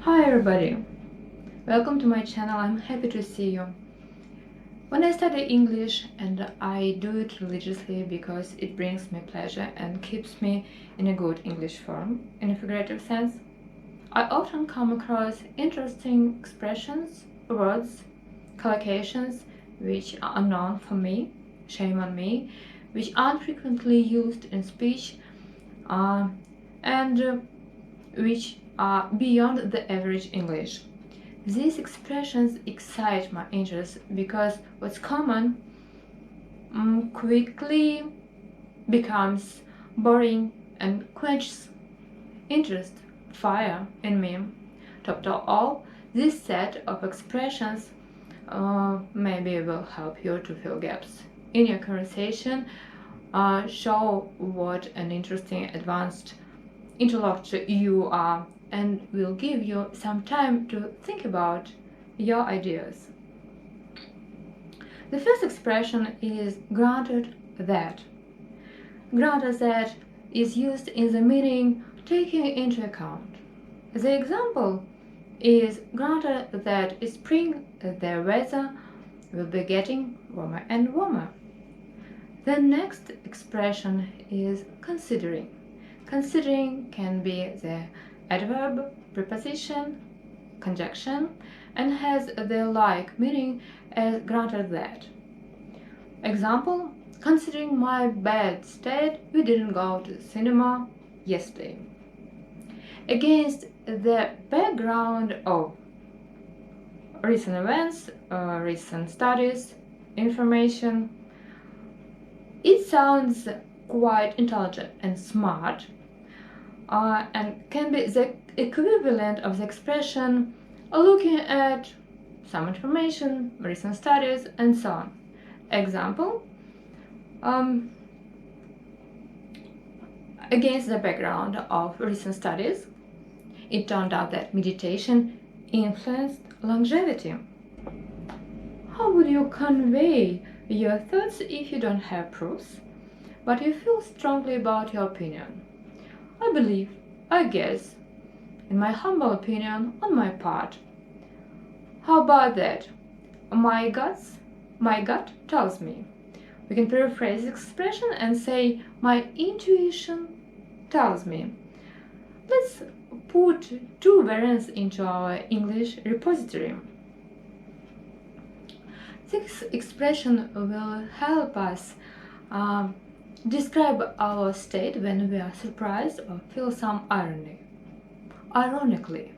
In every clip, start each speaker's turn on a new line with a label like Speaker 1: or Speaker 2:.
Speaker 1: Hi everybody, welcome to my channel. I'm happy to see you. When I study English, and I do it religiously because it brings me pleasure and keeps me in a good English form, in a figurative sense, I often come across interesting expressions, words, collocations which are unknown for me, shame on me, which aren't frequently used in speech, and which are beyond the average English. These expressions excite my interest because what's common quickly becomes boring and quenches interest, fire in me. Top of all, this set of expressions maybe will help you to fill gaps in your conversation, show what an interesting advanced interlocutor you are, and will give you some time to think about your ideas. The first expression is granted that. Granted that is used in the meaning taking into account. The example is granted that in spring the weather will be getting warmer and warmer. The next expression is considering. Considering can be the adverb, preposition, conjunction, and has the like meaning as granted that. Example, considering my bad state, we didn't go to the cinema yesterday. Against the background of recent events, recent studies, information, it sounds quite intelligent and smart, and can be the equivalent of the expression looking at some information, recent studies, and so on. Example, against the background of recent studies, it turned out that meditation influenced longevity. How would you convey your thoughts if you don't have proofs, but you feel strongly about your opinion? I believe, I guess, in my humble opinion, on my part. How about that? My gut tells me. We can paraphrase the expression and say, my intuition tells me. Let's put two variants into our English repository. This expression will help us describe our state when we are surprised or feel some irony. Ironically.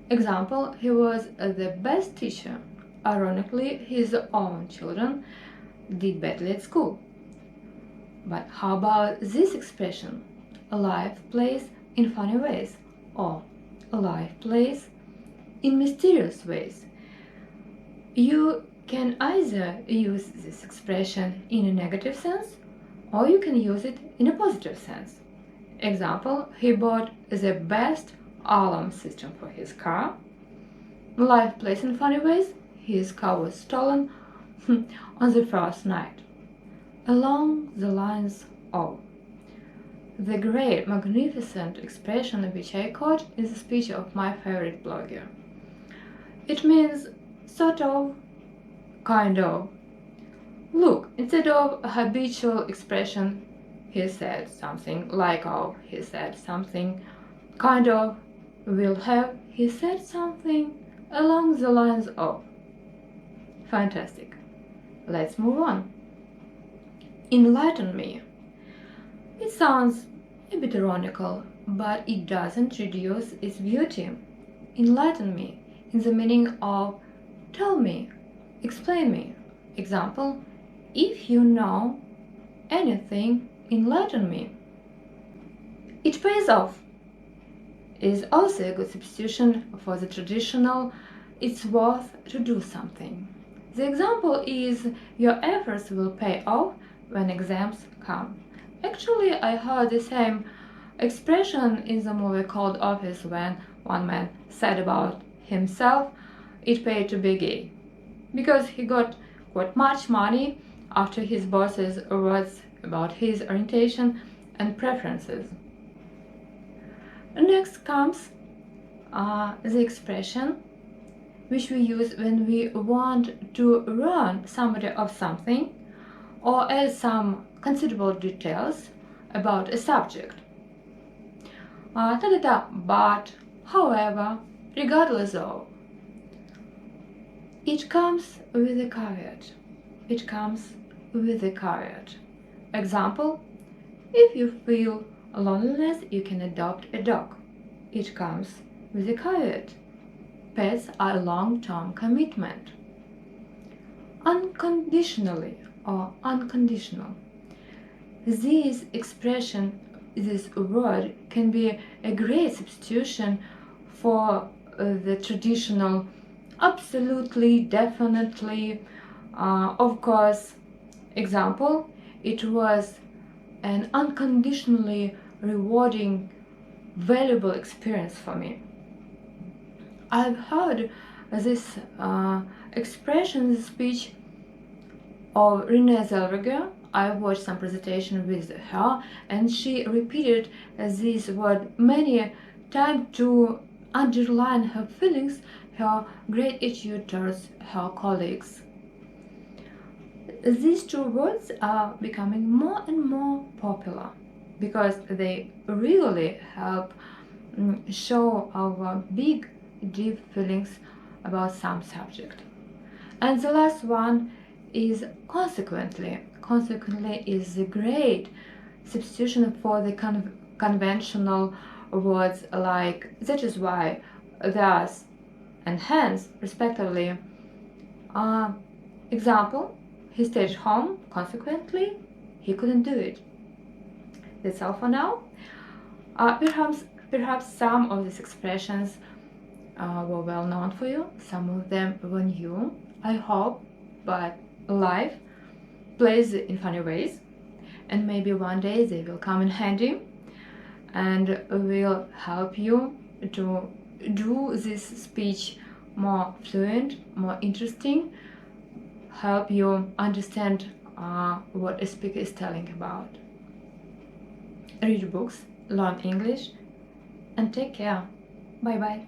Speaker 1: Example, he was the best teacher. Ironically, his own children did badly at school. But how about this expression? Life plays in funny ways, or life plays in mysterious ways. You can either use this expression in a negative sense, or you can use it in a positive sense. Example, he bought the best alarm system for his car. Life plays in funny ways. His car was stolen on the first night. Along the lines of. The great, magnificent expression which I caught is a speech of my favorite blogger. It means sort of, kind of. Look, instead of a habitual expression, he said something, like of, he said something, kind of, will have, he said something, along the lines of. Fantastic. Let's move on. Enlighten me. It sounds a bit ironical, but it doesn't reduce its beauty. Enlighten me in the meaning of tell me, explain me. Example, if you know anything, enlighten me. It pays off is also a good substitution for the traditional it's worth to do something. The example is your efforts will pay off when exams come. Actually, I heard the same expression in the movie called Office when one man said about himself, it paid to be gay, because he got quite much money after his boss's words about his orientation and preferences. Next comes the expression which we use when we want to warn somebody of something or add some considerable details about a subject. But, however, regardless of, it comes with a caveat. It comes with a caveat. Example, if you feel loneliness, you can adopt a dog. It comes with a caveat. Pets are a long-term commitment. Unconditionally or unconditional. This expression, this word, can be a great substitution for the traditional absolutely, definitely, of course. Example, it was an unconditionally rewarding, valuable experience for me. I've heard this expression, this speech of Renée Zellweger. I watched some presentation with her, and she repeated this word many times to underline her feelings, her great attitude towards her colleagues. These two words are becoming more and more popular because they really help show our big, deep feelings about some subject. And the last one is consequently. Consequently is a great substitution for the conventional words like that is why, thus, and hence, respectively. Example, he stayed home, consequently, he couldn't do it. That's all for now. Perhaps some of these expressions were well known for you, some of them were new, I hope, but life plays in funny ways, and maybe one day they will come in handy and will help you to do this speech more fluent, more interesting, help you understand what a speaker is telling about. Read books, learn English, and take care. Bye bye.